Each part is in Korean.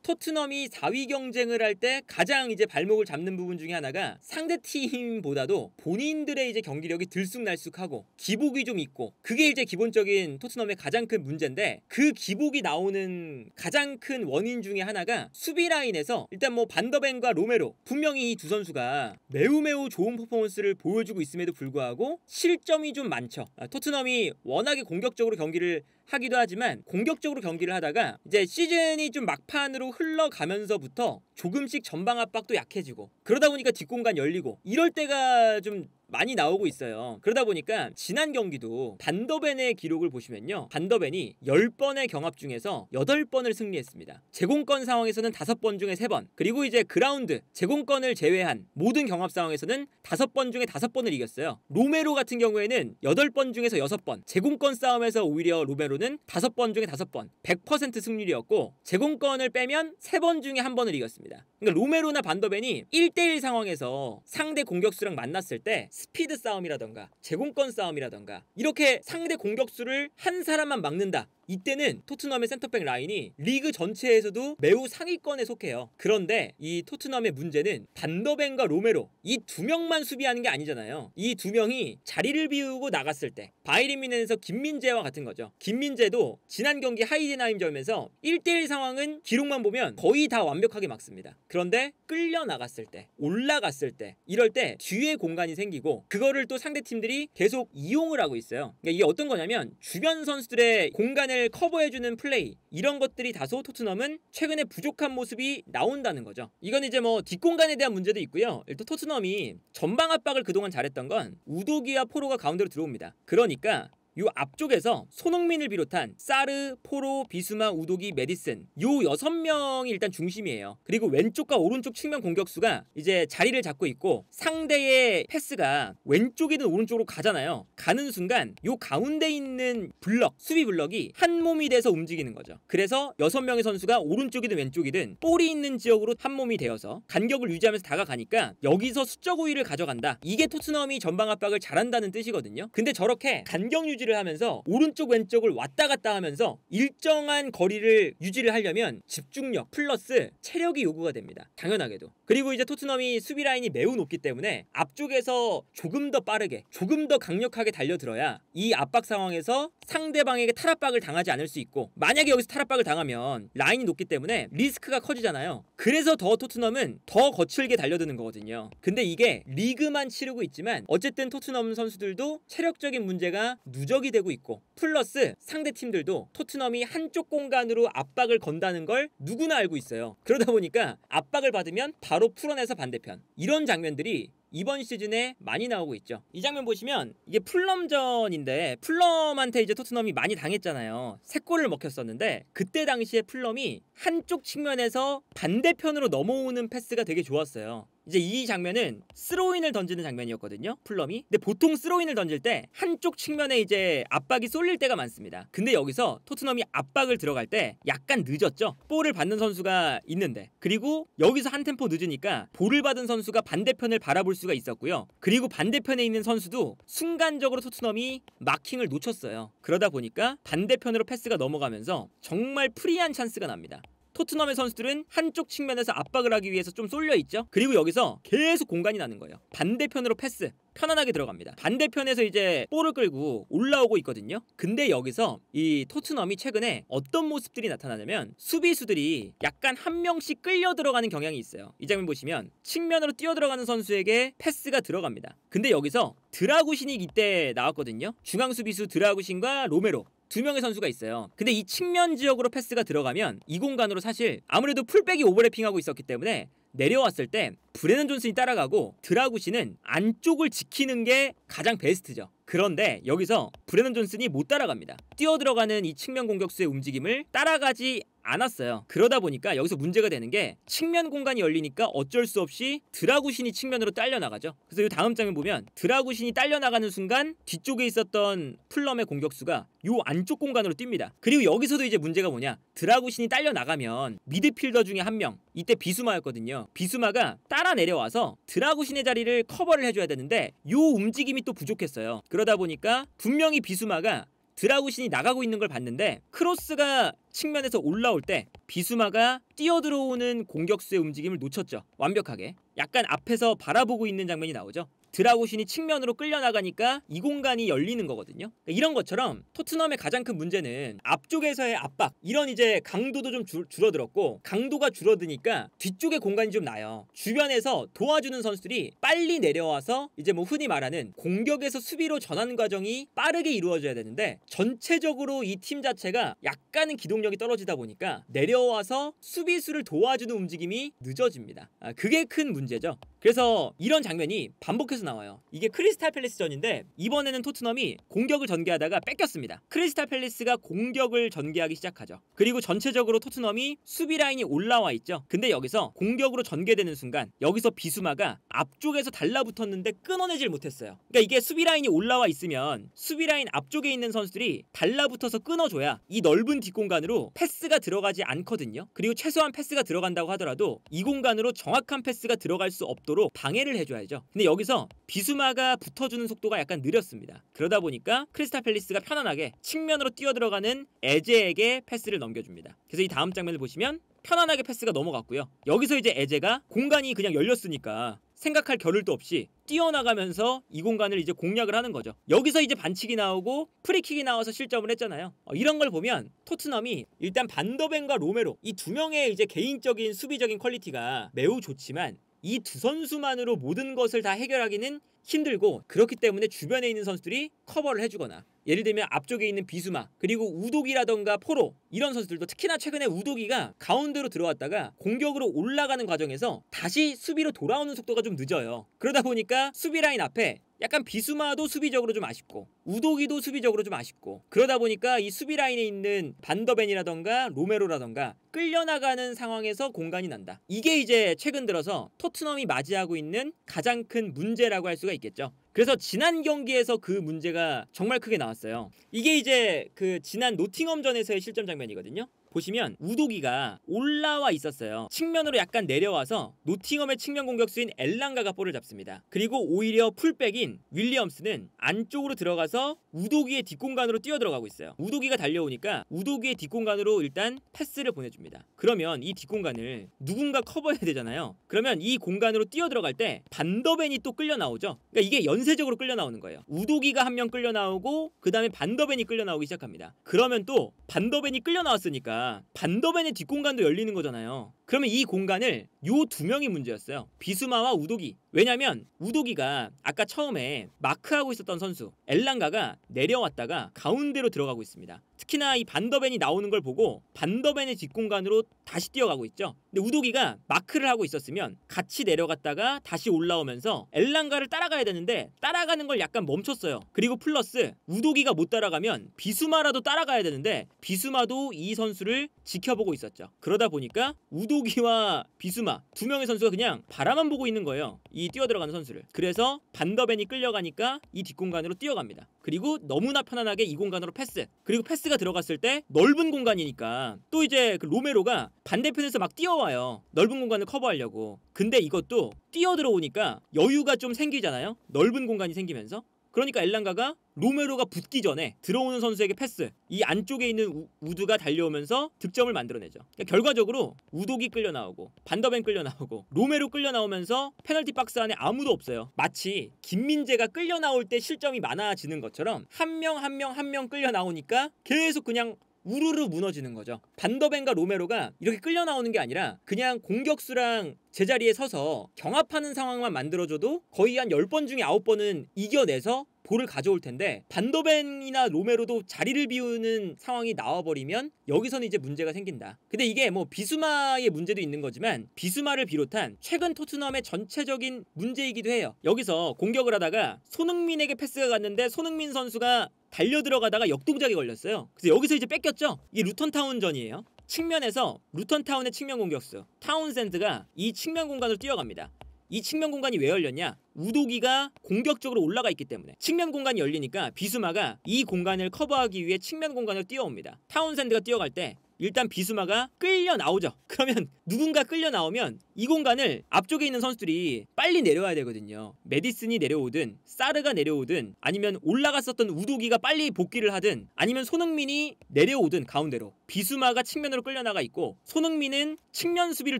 토트넘이 4위 경쟁을 할 때 가장 이제 발목을 잡는 부분 중에 하나가 상대 팀보다도 본인들의 이제 경기력이 들쑥날쑥하고 기복이 좀 있고, 그게 이제 기본적인 토트넘의 가장 큰 문제인데, 그 기복이 나오는 가장 큰 원인 중에 하나가 수비 라인에서 일단 뭐 반더벤과 로메로, 분명히 이 두 선수가 매우 좋은 퍼포먼스를 보여주고 있음에도 불구하고 실점이 좀 많죠. 토트넘이 워낙에 공격적으로 경기를 하기도 하지만 공격적으로 경기를 하다가 이제 시즌이 좀 막판으로 흘러가면서부터 조금씩 전방 압박도 약해지고, 그러다 보니까 뒷공간 열리고 이럴 때가 좀 많이 나오고 있어요. 그러다 보니까 지난 경기도 반더벤의 기록을 보시면요, 반더벤이 10번의 경합 중에서 8번을 승리했습니다. 제공권 상황에서는 5번 중에 3번, 그리고 이제 그라운드 제공권을 제외한 모든 경합 상황에서는 5번 중에 5번을 이겼어요. 로메로 같은 경우에는 8번 중에서 6번, 제공권 싸움에서 오히려 로메로는 5번 중에 5번 100% 승률이었고, 제공권을 빼면 3번 중에 1번을 이겼습니다. 그러니까 로메로나 반더벤이 1대1 상황에서 상대 공격수랑 만났을 때 스피드 싸움이라던가 제공권 싸움이라던가 이렇게 상대 공격수를 한 사람만 막는다, 이때는 토트넘의 센터백 라인이 리그 전체에서도 매우 상위권에 속해요. 그런데 이 토트넘의 문제는 반더벤과 로메로, 이 두 명만 수비하는 게 아니잖아요. 이 두 명이 자리를 비우고 나갔을 때 바이에른 뮌헨에서 김민재와 같은 거죠. 김민재도 지난 경기 하이덴하임전에서 1대1 상황은 기록만 보면 거의 다 완벽하게 막습니다. 그런데 끌려 나갔을 때, 올라갔을 때, 이럴 때 뒤에 공간이 생기고 그거를 또 상대팀들이 계속 이용을 하고 있어요. 그러니까 이게 어떤 거냐면 주변 선수들의 공간을 커버해주는 플레이, 이런 것들이 다소 토트넘은 최근에 부족한 모습이 나온다는 거죠. 이건 이제 뭐 뒷공간에 대한 문제도 있고요. 또 토트넘이 전방 압박을 그동안 잘했던 건 우도기와 포로가 가운데로 들어옵니다. 그러니까 요 앞쪽에서 손흥민을 비롯한 사르, 포로, 비수마, 우도기, 메디슨, 요 6명이 일단 중심이에요. 그리고 왼쪽과 오른쪽 측면 공격수가 이제 자리를 잡고 있고, 상대의 패스가 왼쪽이든 오른쪽으로 가잖아요. 가는 순간 요 가운데 있는 블럭, 수비 블럭이 한 몸이 돼서 움직이는 거죠. 그래서 6명의 선수가 오른쪽이든 왼쪽이든 볼이 있는 지역으로 한 몸이 되어서 간격을 유지하면서 다가가니까 여기서 수적 우위를 가져간다. 이게 토트넘이 전방 압박을 잘한다는 뜻이거든요. 근데 저렇게 간격 유지를 하면서 오른쪽 왼쪽을 왔다 갔다 하면서 일정한 거리를 유지를 하려면 집중력 플러스 체력이 요구가 됩니다. 당연하게도. 그리고 이제 토트넘이 수비 라인이 매우 높기 때문에 앞쪽에서 조금 더 빠르게, 조금 더 강력하게 달려들어야 이 압박 상황에서 상대방에게 탈압박을 당하지 않을 수 있고, 만약에 여기서 탈압박을 당하면 라인이 높기 때문에 리스크가 커지잖아요. 그래서 더 토트넘은 더 거칠게 달려드는 거거든요. 근데 이게 리그만 치르고 있지만 어쨌든 토트넘 선수들도 체력적인 문제가 누적이 되고 있고, 플러스 상대팀들도 토트넘이 한쪽 공간으로 압박을 건다는 걸 누구나 알고 있어요. 그러다 보니까 압박을 받으면 바로 풀어내서 반대편, 이런 장면들이 이번 시즌에 많이 나오고 있죠. 이 장면 보시면 이게 풀럼전인데, 풀럼한테 이제 토트넘이 많이 당했잖아요. 3골을 먹혔었는데 그때 당시에 풀럼이 한쪽 측면에서 반대편으로 넘어오는 패스가 되게 좋았어요. 이제 이 장면은 스로인을 던지는 장면이었거든요, 풀럼이. 근데 보통 스로인을 던질 때 한쪽 측면에 이제 압박이 쏠릴 때가 많습니다. 근데 여기서 토트넘이 압박을 들어갈 때 약간 늦었죠. 볼을 받는 선수가 있는데, 그리고 여기서 한 템포 늦으니까 볼을 받은 선수가 반대편을 바라볼 수가 있었고요. 그리고 반대편에 있는 선수도 순간적으로 토트넘이 마킹을 놓쳤어요. 그러다 보니까 반대편으로 패스가 넘어가면서 정말 프리한 찬스가 납니다. 토트넘의 선수들은 한쪽 측면에서 압박을 하기 위해서 좀 쏠려있죠. 그리고 여기서 계속 공간이 나는 거예요. 반대편으로 패스 편안하게 들어갑니다. 반대편에서 이제 볼을 끌고 올라오고 있거든요. 근데 여기서 이 토트넘이 최근에 어떤 모습들이 나타나냐면, 수비수들이 약간 한 명씩 끌려 들어가는 경향이 있어요. 이 장면 보시면 측면으로 뛰어 들어가는 선수에게 패스가 들어갑니다. 근데 여기서 드라구신이 이때 나왔거든요. 중앙 수비수 드라구신과 로메로, 2명의 선수가 있어요. 근데 이 측면 지역으로 패스가 들어가면 이 공간으로 사실 아무래도 풀백이 오버래핑하고 있었기 때문에 내려왔을 때 브레넌 존슨이 따라가고 드라구시는 안쪽을 지키는 게 가장 베스트죠. 그런데 여기서 브레넌 존슨이 못 따라갑니다. 뛰어 들어가는 이 측면 공격수의 움직임을 따라가지 않았어요. 그러다 보니까 여기서 문제가 되는 게, 측면 공간이 열리니까 어쩔 수 없이 드라구신이 측면으로 딸려나가죠. 그래서 이 다음 장면 보면 드라구신이 딸려나가는 순간 뒤쪽에 있었던 풀럼의 공격수가 요 안쪽 공간으로 뜁니다. 그리고 여기서도 이제 문제가 뭐냐, 드라구신이 딸려나가면 미드필더 중에 한 명, 이때 비수마였거든요. 비수마가 따라 내려와서 드라구신의 자리를 커버를 해줘야 되는데 요 움직임이 또 부족했어요. 그러다 보니까 분명히 비수마가 드라구신이 나가고 있는 걸 봤는데 크로스가 측면에서 올라올 때 비수마가 뛰어들어오는 공격수의 움직임을 놓쳤죠. 완벽하게. 약간 앞에서 바라보고 있는 장면이 나오죠. 드라구신이 측면으로 끌려나가니까 이 공간이 열리는 거거든요. 이런 것처럼 토트넘의 가장 큰 문제는 앞쪽에서의 압박, 이런 이제 강도도 좀 줄어들었고, 강도가 줄어드니까 뒤쪽에 공간이 좀 나요. 주변에서 도와주는 선수들이 빨리 내려와서 이제 뭐 흔히 말하는 공격에서 수비로 전환 과정이 빠르게 이루어져야 되는데, 전체적으로 이 팀 자체가 약간은 기동력이 떨어지다 보니까 내려와서 수비수를 도와주는 움직임이 늦어집니다. 그게 큰 문제죠. 그래서 이런 장면이 반복해서 나와요. 이게 크리스탈 팰리스전인데 이번에는 토트넘이 공격을 전개하다가 뺏겼습니다. 크리스탈 팰리스가 공격을 전개하기 시작하죠. 그리고 전체적으로 토트넘이 수비 라인이 올라와 있죠. 근데 여기서 공격으로 전개되는 순간 여기서 비수마가 앞쪽에서 달라붙었는데 끊어내질 못했어요. 그러니까 이게 수비 라인이 올라와 있으면 수비 라인 앞쪽에 있는 선수들이 달라붙어서 끊어줘야 이 넓은 뒷공간으로 패스가 들어가지 않거든요. 그리고 최소한 패스가 들어간다고 하더라도 이 공간으로 정확한 패스가 들어갈 수 없도록 방해를 해줘야죠. 근데 여기서 비수마가 붙어주는 속도가 약간 느렸습니다. 그러다 보니까 크리스탈 팰리스가 편안하게 측면으로 뛰어들어가는 에제에게 패스를 넘겨줍니다. 그래서 이 다음 장면을 보시면 편안하게 패스가 넘어갔고요. 여기서 이제 에제가 공간이 그냥 열렸으니까 생각할 겨를도 없이 뛰어나가면서 이 공간을 이제 공략을 하는 거죠. 여기서 이제 반칙이 나오고 프리킥이 나와서 실점을 했잖아요. 이런 걸 보면 토트넘이 일단 반더벤과 로메로 이 두 명의 이제 개인적인 수비적인 퀄리티가 매우 좋지만 이 두 선수만으로 모든 것을 다 해결하기는 힘들고, 그렇기 때문에 주변에 있는 선수들이 커버를 해주거나, 예를 들면 앞쪽에 있는 비수마, 그리고 우도기라던가 포로, 이런 선수들도 특히나 최근에 우도기가 가운데로 들어왔다가 공격으로 올라가는 과정에서 다시 수비로 돌아오는 속도가 좀 늦어요. 그러다 보니까 수비 라인 앞에 약간 비수마도 수비적으로 좀 아쉽고 우도기도 수비적으로 좀 아쉽고, 그러다 보니까 이 수비 라인에 있는 반더벤이라던가 로메로라던가 끌려나가는 상황에서 공간이 난다. 이게 이제 최근 들어서 토트넘이 맞이하고 있는 가장 큰 문제라고 할 수가 있겠죠. 그래서 지난 경기에서 그 문제가 정말 크게 나왔어요. 이게 이제 그 지난 노팅엄전에서의 실점 장면이거든요. 보시면 우도기가 올라와 있었어요. 측면으로 약간 내려와서 노팅엄의 측면 공격수인 엘랑가가 볼을 잡습니다. 그리고 오히려 풀백인 윌리엄스는 안쪽으로 들어가서 우도기의 뒷공간으로 뛰어들어가고 있어요. 우도기가 달려오니까 우도기의 뒷공간으로 일단 패스를 보내줍니다. 그러면 이 뒷공간을 누군가 커버해야 되잖아요. 그러면 이 공간으로 뛰어들어갈 때 반더벤이 또 끌려 나오죠. 그러니까 이게 연쇄적으로 끌려 나오는 거예요. 우도기가 한 명 끌려 나오고 그 다음에 반더벤이 끌려 나오기 시작합니다. 그러면 또 반더벤이 끌려 나왔으니까 반더벤의 뒷공간도 열리는 거잖아요. 그러면 이 공간을 요 두 명이 문제였어요. 비수마와 우도기. 왜냐면 우도기가 아까 처음에 마크하고 있었던 선수 엘랑가가 내려왔다가 가운데로 들어가고 있습니다. 특히나 이 반더벤이 나오는 걸 보고 반더벤의 뒷공간으로 다시 뛰어가고 있죠. 근데 우도기가 마크를 하고 있었으면 같이 내려갔다가 다시 올라오면서 엘랑가를 따라가야 되는데 따라가는 걸 약간 멈췄어요. 그리고 플러스 우도기가 못 따라가면 비수마라도 따라가야 되는데 비수마도 이 선수를 지켜보고 있었죠. 그러다 보니까 우도기와 비수마 두 명의 선수가 그냥 바라만 보고 있는 거예요. 이 뛰어들어가는 선수를. 그래서 반더벤이 끌려가니까 이 뒷공간으로 뛰어갑니다. 그리고 너무나 편안하게 이 공간으로 패스. 그리고 패스가 들어갔을 때 넓은 공간이니까 또 이제 그 로메로가 반대편에서 막 뛰어와요. 넓은 공간을 커버하려고. 근데 이것도 뛰어들어오니까 여유가 좀 생기잖아요. 넓은 공간이 생기면서. 그러니까 엘랑가가 로메로가 붙기 전에 들어오는 선수에게 패스, 이 안쪽에 있는 우드가 달려오면서 득점을 만들어내죠. 그러니까 결과적으로 우도기 끌려 나오고 반더벤 끌려 나오고 로메로 끌려 나오면서 페널티 박스 안에 아무도 없어요. 마치 김민재가 끌려 나올 때 실점이 많아지는 것처럼 한 명 끌려 나오니까 계속 그냥 우르르 무너지는 거죠. 반더벤과 로메로가 이렇게 끌려 나오는 게 아니라 그냥 공격수랑 제자리에 서서 경합하는 상황만 만들어줘도 거의 한 10번 중에 9번은 이겨내서 볼을 가져올 텐데, 반더벤이나 로메로도 자리를 비우는 상황이 나와버리면 여기서는 이제 문제가 생긴다. 근데 이게 뭐 비수마의 문제도 있는 거지만 비수마를 비롯한 최근 토트넘의 전체적인 문제이기도 해요. 여기서 공격을 하다가 손흥민에게 패스가 갔는데 손흥민 선수가 달려들어가다가 역동작에 걸렸어요. 그래서 여기서 이제 뺏겼죠. 이게 루턴타운전이에요. 측면에서 루턴타운의 측면 공격수 타운센드가 이 측면 공간으로 뛰어갑니다. 이 측면 공간이 왜 열렸냐? 우도기가 공격적으로 올라가 있기 때문에. 측면 공간이 열리니까 비수마가 이 공간을 커버하기 위해 측면 공간을 뛰어옵니다. 타운센드가 뛰어갈 때 일단 비수마가 끌려 나오죠. 그러면 누군가 끌려 나오면 이 공간을 앞쪽에 있는 선수들이 빨리 내려와야 되거든요. 메디슨이 내려오든 사르가 내려오든 아니면 올라갔었던 우도기가 빨리 복귀를 하든 아니면 손흥민이 내려오든 가운데로 비수마가 측면으로 끌려나가 있고 손흥민은 측면 수비를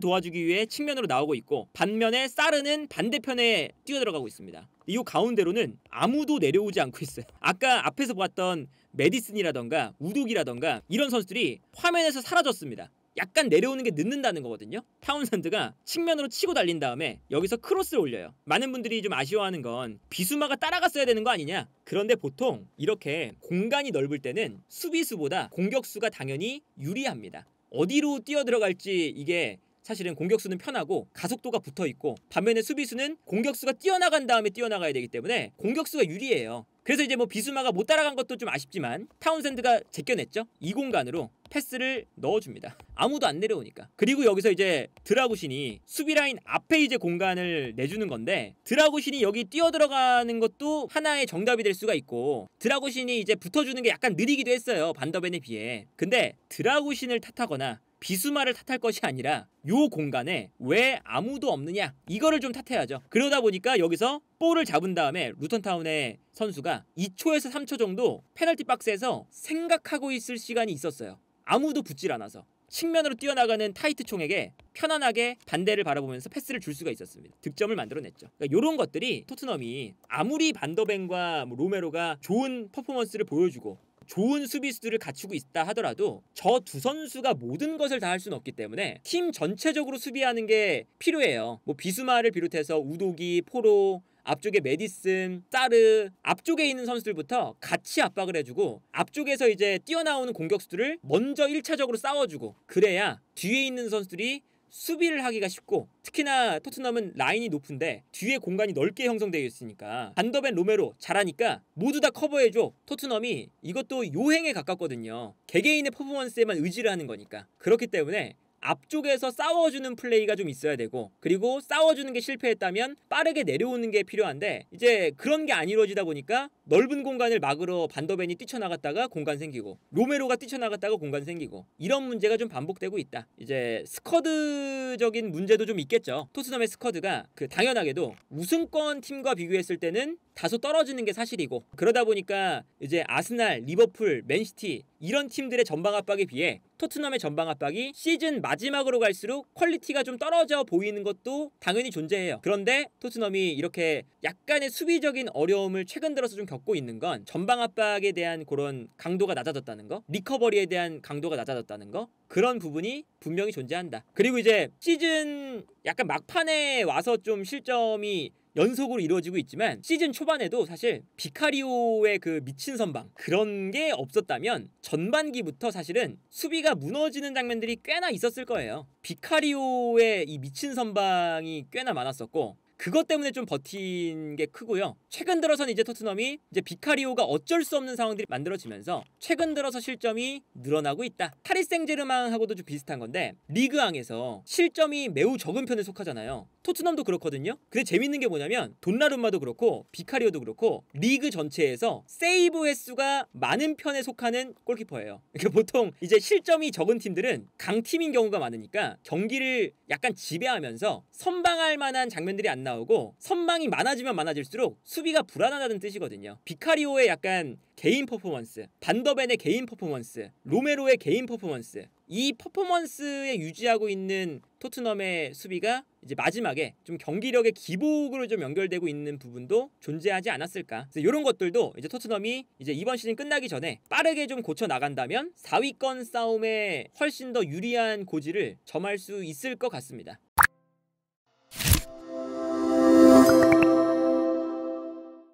도와주기 위해 측면으로 나오고 있고 반면에 사르는 반대편에 뛰어들어가고 있습니다. 이 가운데로는 아무도 내려오지 않고 있어요. 아까 앞에서 봤던 메디슨이라던가 우독이라던가 이런 선수들이 화면에서 사라졌습니다. 약간 내려오는 게 늦는다는 거거든요. 타운센드가 측면으로 치고 달린 다음에 여기서 크로스를 올려요. 많은 분들이 좀 아쉬워하는 건 비수마가 따라갔어야 되는 거 아니냐. 그런데 보통 이렇게 공간이 넓을 때는 수비수보다 공격수가 당연히 유리합니다. 어디로 뛰어들어갈지 이게 사실은 공격수는 편하고 가속도가 붙어있고 반면에 수비수는 공격수가 뛰어나간 다음에 뛰어나가야 되기 때문에 공격수가 유리해요. 그래서 이제 뭐 비수마가 못 따라간 것도 좀 아쉽지만 타운센드가 제껴냈죠. 이 공간으로 패스를 넣어줍니다. 아무도 안 내려오니까. 그리고 여기서 이제 드라구신이 수비라인 앞에 이제 공간을 내주는 건데 드라구신이 여기 뛰어들어가는 것도 하나의 정답이 될 수가 있고 드라구신이 이제 붙어주는 게 약간 느리기도 했어요. 반더벤에 비해. 근데 드라구신을 탓하거나 비수마를 탓할 것이 아니라 요 공간에 왜 아무도 없느냐 이거를 좀 탓해야죠. 그러다 보니까 여기서 볼을 잡은 다음에 루턴타운의 선수가 2초에서 3초 정도 페널티 박스에서 생각하고 있을 시간이 있었어요. 아무도 붙질 않아서 측면으로 뛰어나가는 타이트 총에게 편안하게 반대를 바라보면서 패스를 줄 수가 있었습니다. 득점을 만들어냈죠. 그러니까 이런 것들이 토트넘이 아무리 반더벤과 로메로가 좋은 퍼포먼스를 보여주고 좋은 수비수들을 갖추고 있다 하더라도 저 두 선수가 모든 것을 다 할 수는 없기 때문에 팀 전체적으로 수비하는 게 필요해요. 뭐 비수마를 비롯해서 우도기, 포로, 앞쪽에 메디슨, 사르 앞쪽에 있는 선수들부터 같이 압박을 해주고 앞쪽에서 이제 뛰어나오는 공격수들을 먼저 1차적으로 싸워주고 그래야 뒤에 있는 선수들이 수비를 하기가 쉽고 특히나 토트넘은 라인이 높은데 뒤에 공간이 넓게 형성되어 있으니까 반더벤 로메로 잘하니까 모두 다 커버해줘. 토트넘이 이것도 요행에 가깝거든요. 개개인의 퍼포먼스에만 의지를 하는 거니까. 그렇기 때문에 앞쪽에서 싸워주는 플레이가 좀 있어야 되고 그리고 싸워주는 게 실패했다면 빠르게 내려오는 게 필요한데 이제 그런 게 안 이루어지다 보니까 넓은 공간을 막으러 반더벤이 뛰쳐나갔다가 공간 생기고 로메로가 뛰쳐나갔다가 공간 생기고 이런 문제가 좀 반복되고 있다. 이제 스쿼드적인 문제도 좀 있겠죠. 토트넘의 스쿼드가 당연하게도 우승권 팀과 비교했을 때는 다소 떨어지는 게 사실이고 그러다 보니까 이제 아스날, 리버풀, 맨시티 이런 팀들의 전방 압박에 비해 토트넘의 전방 압박이 시즌 마지막으로 갈수록 퀄리티가 좀 떨어져 보이는 것도 당연히 존재해요. 그런데 토트넘이 이렇게 약간의 수비적인 어려움을 최근 들어서 좀 겪고 있는 건 전방 압박에 대한 그런 강도가 낮아졌다는 거, 리커버리에 대한 강도가 낮아졌다는 거 그런 부분이 분명히 존재한다. 그리고 이제 시즌 약간 막판에 와서 좀 실점이 연속으로 이루어지고 있지만 시즌 초반에도 사실 비카리오의 그 미친 선방 그런 게 없었다면 전반기부터 사실은 수비가 무너지는 장면들이 꽤나 있었을 거예요. 비카리오의 이 미친 선방이 꽤나 많았었고 그것 때문에 좀 버틴 게 크고요. 최근 들어서는 이제 토트넘이 이제 비카리오가 어쩔 수 없는 상황들이 만들어지면서 최근 들어서 실점이 늘어나고 있다. 파리 생제르맹하고도 좀 비슷한 건데 리그앙에서 실점이 매우 적은 편에 속하잖아요. 토트넘도 그렇거든요. 근데 재밌는 게 뭐냐면 돈나룸마도 그렇고 비카리오도 그렇고 리그 전체에서 세이브 횟수가 많은 편에 속하는 골키퍼예요. 그러니까 보통 이제 실점이 적은 팀들은 강팀인 경우가 많으니까 경기를 약간 지배하면서 선방할 만한 장면들이 안 나오고 선방이 많아지면 많아질수록 수비가 불안하다는 뜻이거든요. 비카리오의 약간 개인 퍼포먼스, 반더벤의 개인 퍼포먼스, 로메로의 개인 퍼포먼스 이 퍼포먼스에 유지하고 있는 토트넘의 수비가 이제 마지막에 좀 경기력의 기복으로 좀 연결되고 있는 부분도 존재하지 않았을까. 그래서 이런 것들도 이제 토트넘이 이제 이번 시즌 끝나기 전에 빠르게 좀 고쳐 나간다면 4위권 싸움에 훨씬 더 유리한 고지를 점할 수 있을 것 같습니다.